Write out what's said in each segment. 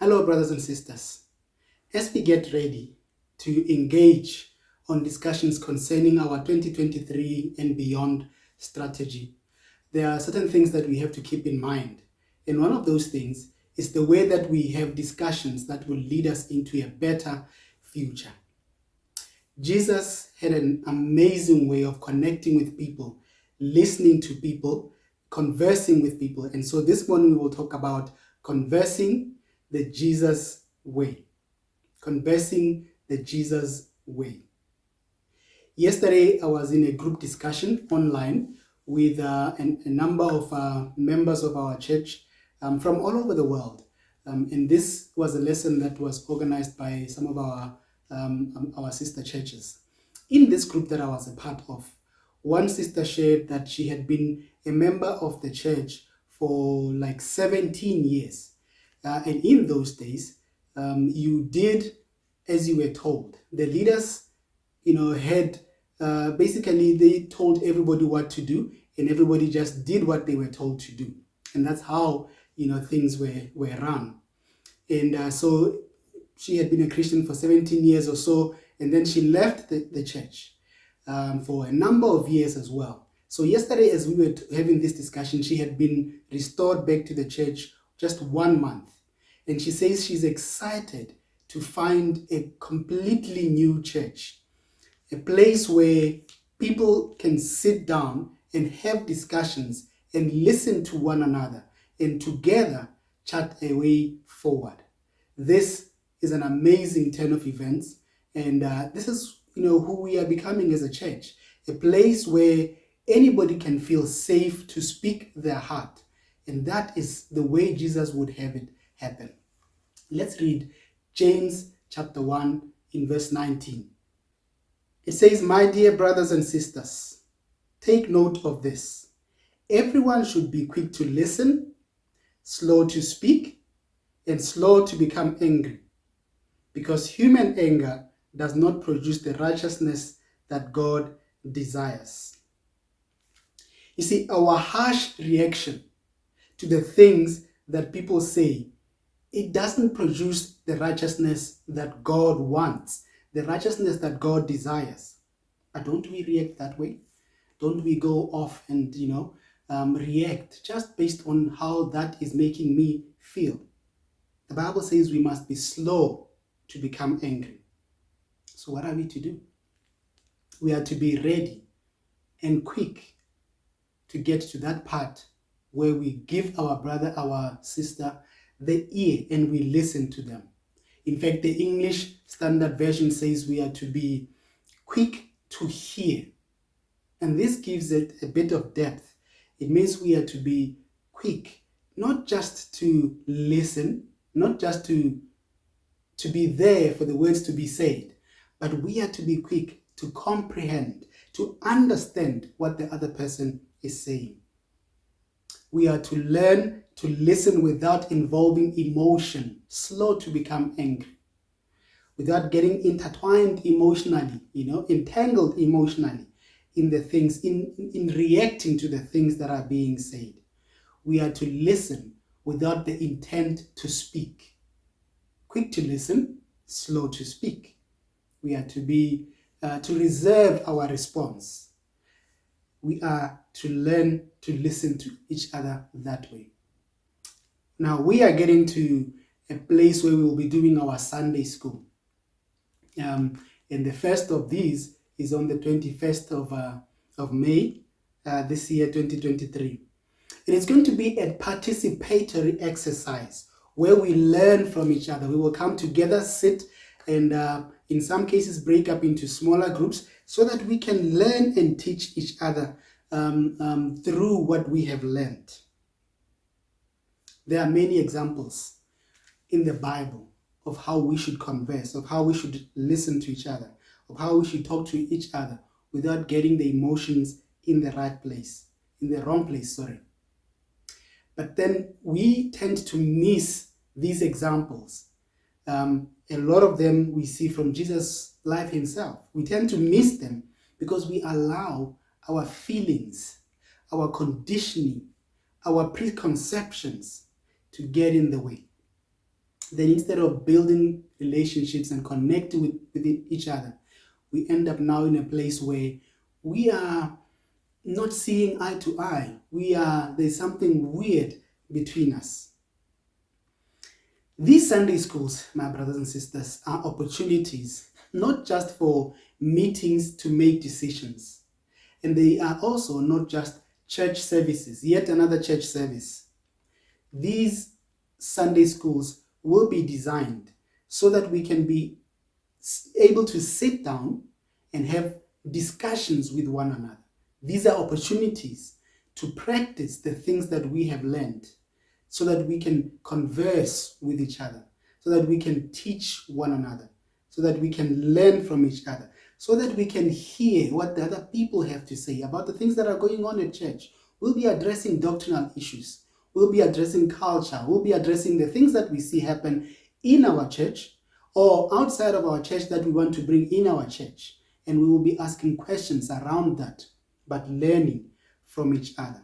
Hello, brothers and sisters. As we get ready to engage on discussions concerning our 2023 and beyond strategy, there are certain things that we have to keep in mind. And one of those things is the way that we have discussions that will lead us into a better future. Jesus had an amazing way of connecting with people, listening to people, conversing with people. And so this morning we will talk about conversing the Jesus way. Conversing the Jesus way. Yesterday, I was in a group discussion online with a number of members of our church from all over the world. And this was a lesson that was organized by some of our sister churches. In this group that I was a part of, one sister shared that she had been a member of the church for like 17 years. And in those days, you did as you were told. The leaders, had basically they told everybody what to do, and everybody just did what they were told to do, and that's how things were run. And so she had been a Christian for 17 years or so, and then she left the church for a number of years as well. So yesterday, as we were having this discussion, she had been restored back to the church just 1 month. And she says she's excited to find a completely new church, a place where people can sit down and have discussions and listen to one another and together chart a way forward. This is an amazing turn of events, and this is who we are becoming as a church, a place where anybody can feel safe to speak their heart, and that is the way Jesus would have it happen. Let's read James chapter 1 in verse 19. It says, "My dear brothers and sisters, take note of this. Everyone should be quick to listen, slow to speak, and slow to become angry, because human anger does not produce the righteousness that God desires." You see, our harsh reaction to the things that people say, it doesn't produce the righteousness that God wants, the righteousness that God desires. But don't we react that way? Don't we go off and, react just based on how that is making me feel? The Bible says we must be slow to become angry. So what are we to do? We are to be ready and quick to get to that part where we give our brother, our sister, the ear and we listen to them. In fact, the English Standard Version says we are to be quick to hear. And this gives it a bit of depth. It means we are to be quick, not just to listen, not just to be there for the words to be said, but we are to be quick to comprehend, to understand what the other person is saying. We are to learn to listen without involving emotion, slow to become angry, without getting intertwined emotionally, entangled emotionally in the things, in reacting to the things that are being said. We are to listen without the intent to speak. Quick to listen, slow to speak. We are to be to reserve our response. We are to learn to listen to each other that way. Now we are getting to a place where we will be doing our Sunday school. And the first of these is on the 21st of May this year, 2023. And it's going to be a participatory exercise where we learn from each other. We will come together, sit, and in some cases break up into smaller groups so that we can learn and teach each other through what we have learned. There are many examples in the Bible of how we should converse, of how we should listen to each other, of how we should talk to each other without getting the emotions in the wrong place, sorry. But then we tend to miss these examples. A lot of them we see from Jesus' life himself. We tend to miss them because we allow our feelings, our conditioning, our preconceptions to get in the way. then instead of building relationships and connecting with each other, we end up now in a place where we are not seeing eye to eye. There's something weird between us. These Sunday schools, my brothers and sisters, are opportunities not just for meetings to make decisions. And they are also not just church services, yet another church service. These Sunday schools will be designed so that we can be able to sit down and have discussions with one another. These are opportunities to practice the things that we have learned so that we can converse with each other, so that we can teach one another, so that we can learn from each other, so that we can hear what the other people have to say about the things that are going on at church. We'll be addressing doctrinal issues. We'll be addressing culture. We'll be addressing the things that we see happen in our church or outside of our church that we want to bring in our church. And we will be asking questions around that, but learning from each other.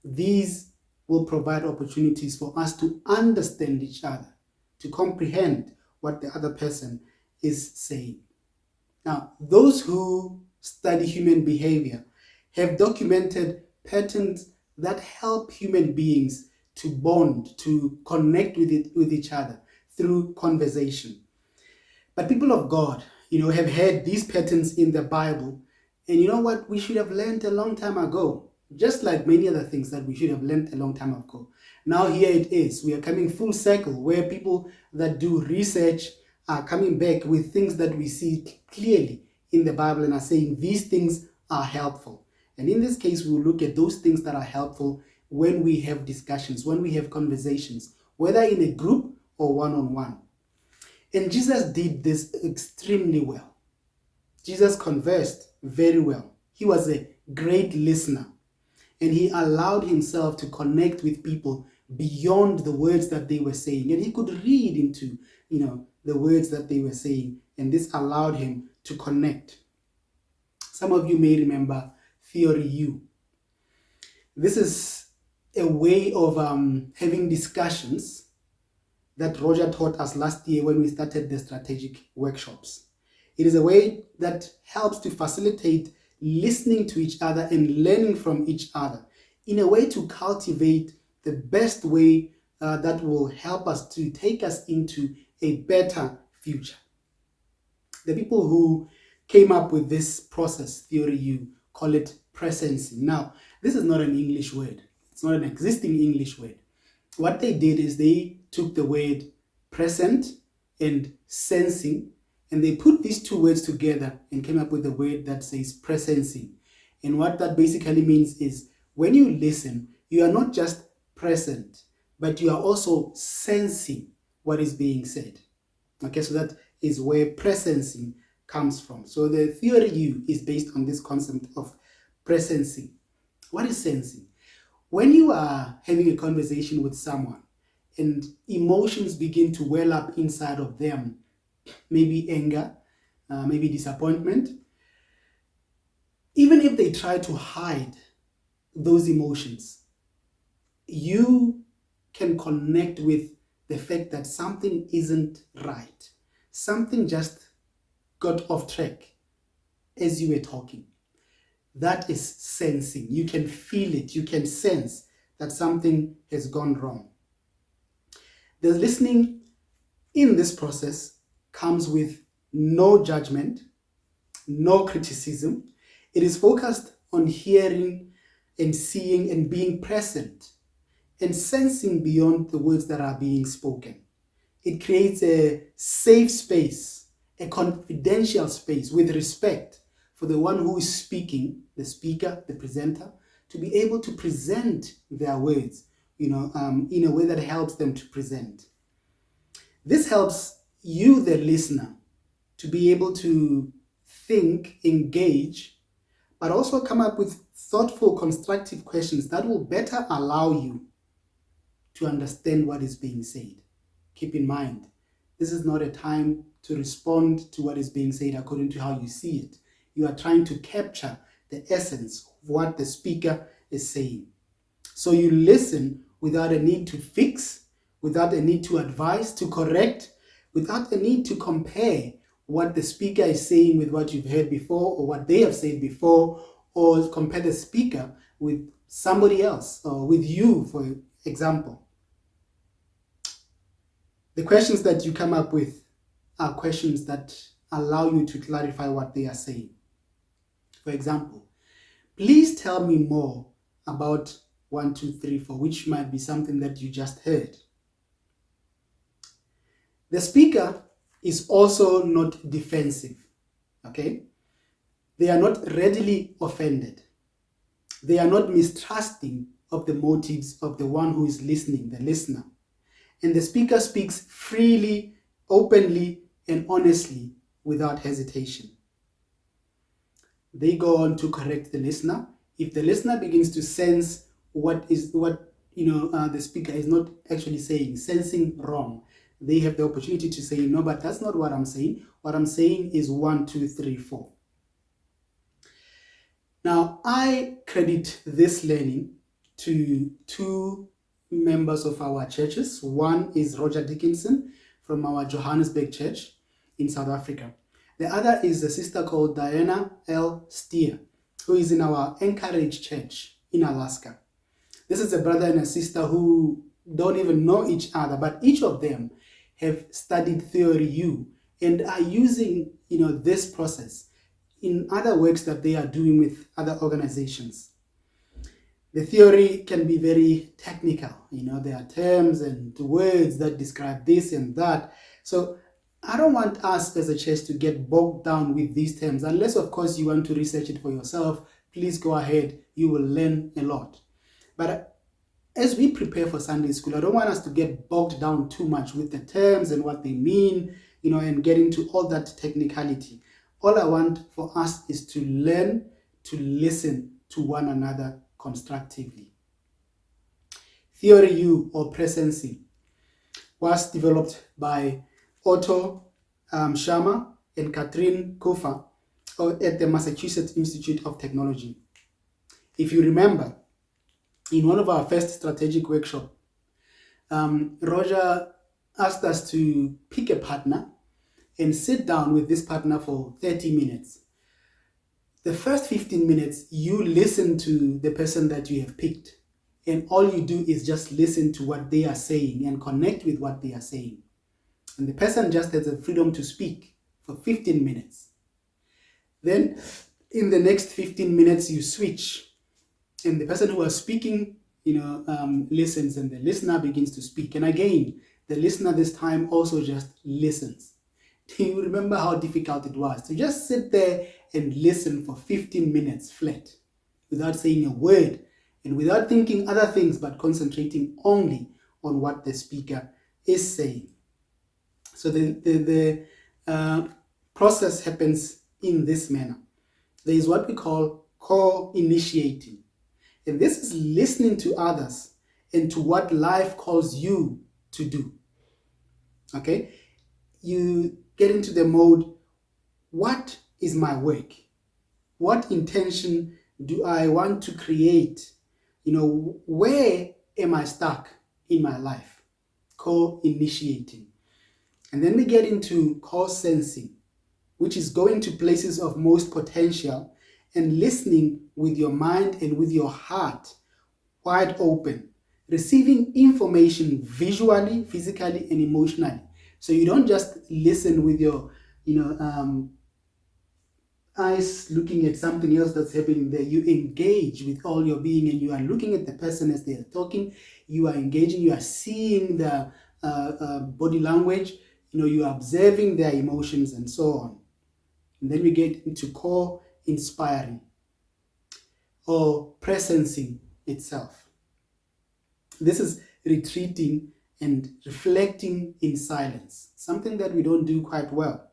These will provide opportunities for us to understand each other, to comprehend what the other person is saying. Now, those who study human behavior have documented patterns that help human beings to bond, to connect with each other through conversation. But people of God, have had these patterns in the Bible, and you know what? We should have learned a long time ago, just like many other things that we should have learned a long time ago. Now here it is. We are coming full circle where people that do research are coming back with things that we see clearly in the Bible and are saying these things are helpful. And in this case, we will look at those things that are helpful when we have discussions, when we have conversations, whether in a group or one-on-one. And Jesus did this extremely well. Jesus conversed very well. He was a great listener, and he allowed himself to connect with people beyond the words that they were saying. And he could read into, the words that they were saying, and this allowed him to connect. Some of you may remember Therory-U. This is a way of having discussions that Roger taught us last year when we started the strategic workshops. It is a way that helps to facilitate listening to each other and learning from each other in a way to cultivate the best way that will help us to take us into a better future. The people who came up with this process, Therory-U, call it presencing. Now, this is not an English word. It's not an existing English word. What they did is they took the word present and sensing, and they put these two words together and came up with a word that says presencing. And what that basically means is when you listen, you are not just present, but you are also sensing what is being said. Okay, so that is where presencing comes from. So the Therory-U is based on this concept of presencing. What is sensing? When you are having a conversation with someone and emotions begin to well up inside of them, maybe anger, maybe disappointment, even if they try to hide those emotions, you can connect with the fact that something isn't right. Something just got off track as you were talking. That is sensing. You can feel it. You can sense that something has gone wrong. The listening in this process comes with no judgment, no criticism. It is focused on hearing and seeing and being present and sensing beyond the words that are being spoken. It creates a safe space, a confidential space with respect for the one who is speaking, the speaker, the presenter, to be able to present their words, in a way that helps them to present. This helps you, the listener, to be able to think, engage, but also come up with thoughtful, constructive questions that will better allow you to understand what is being said. Keep in mind, this is not a time to respond to what is being said according to how you see it. You are trying to capture the essence of what the speaker is saying. So you listen without a need to fix, without a need to advise, to correct, without a need to compare what the speaker is saying with what you've heard before or what they have said before, or compare the speaker with somebody else or with you, for example. The questions that you come up with are questions that allow you to clarify what they are saying. For example, please tell me more about 1, 2, 3, 4, which might be something that you just heard. The speaker is also not defensive, okay? They are not readily offended. They are not mistrusting of the motives of the one who is listening, the listener. And the speaker speaks freely, openly, and honestly without hesitation. They go on to correct the listener. If the listener begins to sense what the speaker is not actually saying, sensing wrong, they have the opportunity to say, no, but that's not what I'm saying. What I'm saying is 1, 2, 3, 4. Now, I credit this learning to 2 members of our churches. One is Roger Dickinson from our Johannesburg church in South Africa. The other is a sister called Diana L. Steer, who is in our Anchorage church in Alaska. This is a brother and a sister who don't even know each other, but each of them have studied Therory-U and are using this process in other works that they are doing with other organizations. The theory can be very technical. There are terms and words that describe this and that. So I don't want us as a church to get bogged down with these terms, unless, of course, you want to research it for yourself. Please go ahead. You will learn a lot. But as we prepare for Sunday school, I don't want us to get bogged down too much with the terms and what they mean, and get into all that technicality. All I want for us is to learn to listen to one another constructively. Therory-U, or presencing, was developed by Otto Sharma and Catherine Kofa at the Massachusetts Institute of Technology. If you remember, in one of our first strategic workshops, Roger asked us to pick a partner and sit down with this partner for 30 minutes. The first 15 minutes, you listen to the person that you have picked, and all you do is just listen to what they are saying and connect with what they are saying. And the person just has the freedom to speak for 15 minutes. Then, in the next 15 minutes, you switch, and the person who was speaking, listens, and the listener begins to speak. And again, the listener this time also just listens. Do you remember how difficult it was to just sit there and listen for 15 minutes flat without saying a word and without thinking other things, but concentrating only on what the speaker is saying? So the process happens in this manner. There is what we call co-initiating. And this is listening to others and to what life calls you to do. Okay? You get into the mode, what is my work? What intention do I want to create? Where am I stuck in my life? Co-initiating. And then we get into co-sensing, which is going to places of most potential and listening with your mind and with your heart wide open, receiving information visually, physically, and emotionally. So you don't just listen with your, eyes looking at something else that's happening there. You engage with all your being, and you are looking at the person as they are talking. You are engaging. You are seeing the body language. You are observing their emotions and so on. And then we get into co-inspiring or presencing itself. This is retreating and reflecting in silence, something that we don't do quite well.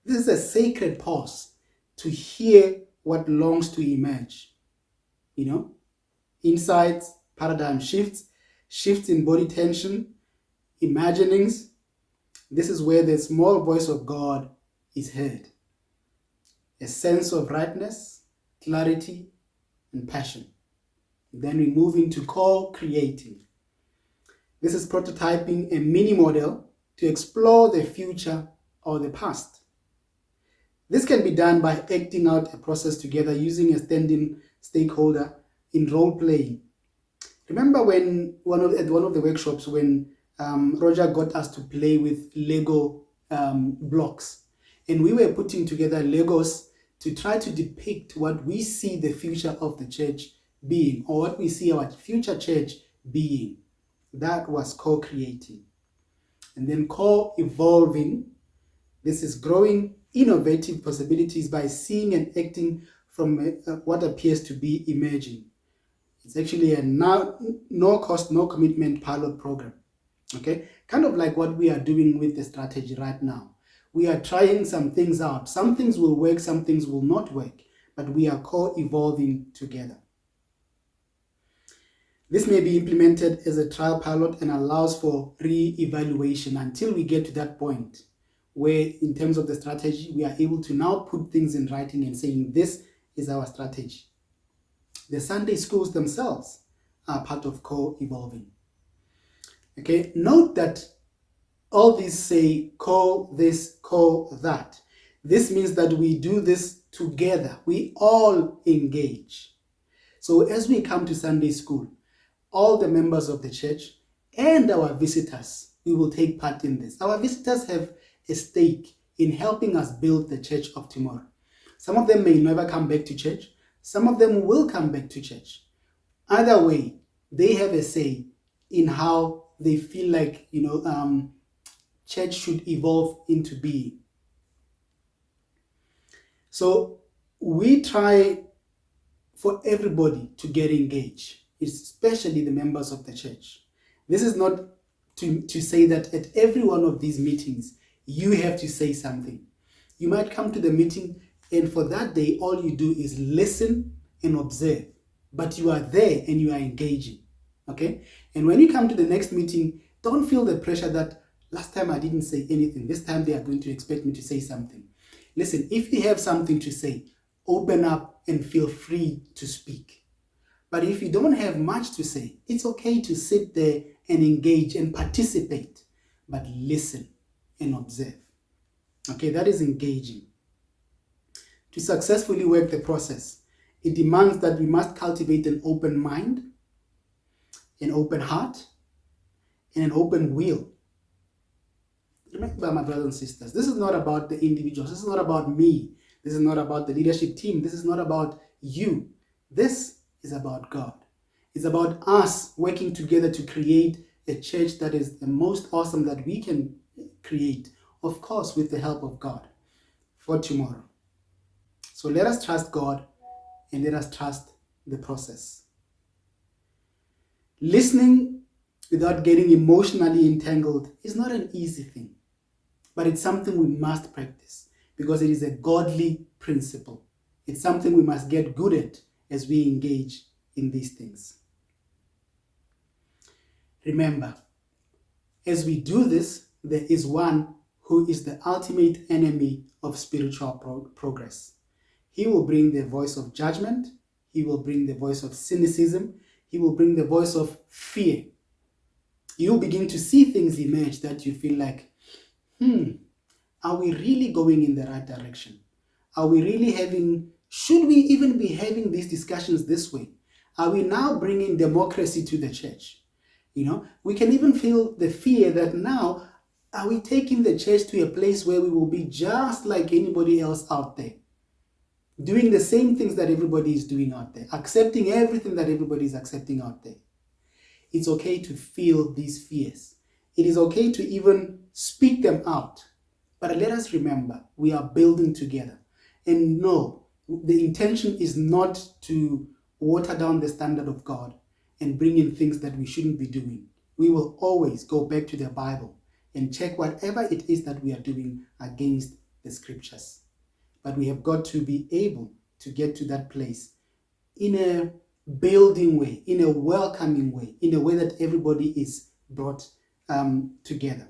This is a sacred pause to hear what longs to emerge. Insights, paradigm shifts in body tension, imaginings. This is where the small voice of God is heard. A sense of rightness, clarity, and passion. Then we move into co-creating. This is prototyping a mini model to explore the future or the past. This can be done by acting out a process together using a standing stakeholder in role-playing. Remember when at one of the workshops when Roger got us to play with Lego blocks, and we were putting together Legos to try to depict what we see the future of the church being, or what we see our future church being. That was co-creating. And then co-evolving. This is growing innovative possibilities by seeing and acting from what appears to be emerging. It's actually a no cost, no commitment pilot program. Okay, kind of like what we are doing with the strategy right now. We are trying some things out. Some things will work, some things will not work, but we are co-evolving together. This may be implemented as a trial pilot and allows for re-evaluation until we get to that point where, in terms of the strategy, we are able to now put things in writing and saying, this is our strategy. The Sunday schools themselves are part of co-evolving. Okay, note that all these say co-this, co-that. This means that we do this together. We all engage. So as we come to Sunday school, all the members of the church and our visitors, we will take part in this. Our visitors have a stake in helping us build the church of tomorrow. Some of them may never come back to church. Some of them will come back to church. Either way, they have a say in how they feel like, church should evolve into being. So we try for everybody to get engaged, especially the members of the church. This is not to say that at every one of these meetings, you have to say something. You might come to the meeting and for that day, all you do is listen and observe. But you are there and you are engaging. Okay? And when you come to the next meeting, don't feel the pressure that last time I didn't say anything. This time they are going to expect me to say something. Listen, if you have something to say, open up and feel free to speak. But if you don't have much to say, it's okay to sit there and engage and participate, but listen and observe. Okay, that is engaging. To successfully work the process, it demands that we must cultivate an open mind, an open heart, and an open will. Remember, my brothers and sisters, this is not about the individuals. This is not about me. This is not about the leadership team. This is not about you. This is about God. It's about us working together to create a church that is the most awesome that we can create, of course, with the help of God for tomorrow. So let us trust God and let us trust the process. Listening without getting emotionally entangled is not an easy thing, but it's something we must practice because it is a godly principle. It's something we must get good at as we engage in these things. Remember, as we do this, there is one who is the ultimate enemy of spiritual progress. He will bring the voice of judgment. He will bring the voice of cynicism. He will bring the voice of fear. You'll begin to see things emerge that you feel like, are we really going in the right direction? Are we really should we even be having these discussions this way? Are we now bringing democracy to the church? We can even feel the fear that now, are we taking the church to a place where we will be just like anybody else out there? Doing the same things that everybody is doing out there, accepting everything that everybody is accepting out there. It's okay to feel these fears. It is okay to even speak them out. But let us remember, we are building together. And no, the intention is not to water down the standard of God and bring in things that we shouldn't be doing. We will always go back to the Bible and check whatever it is that we are doing against the scriptures. But we have got to be able to get to that place in a building way, in a welcoming way, in a way that everybody is brought together.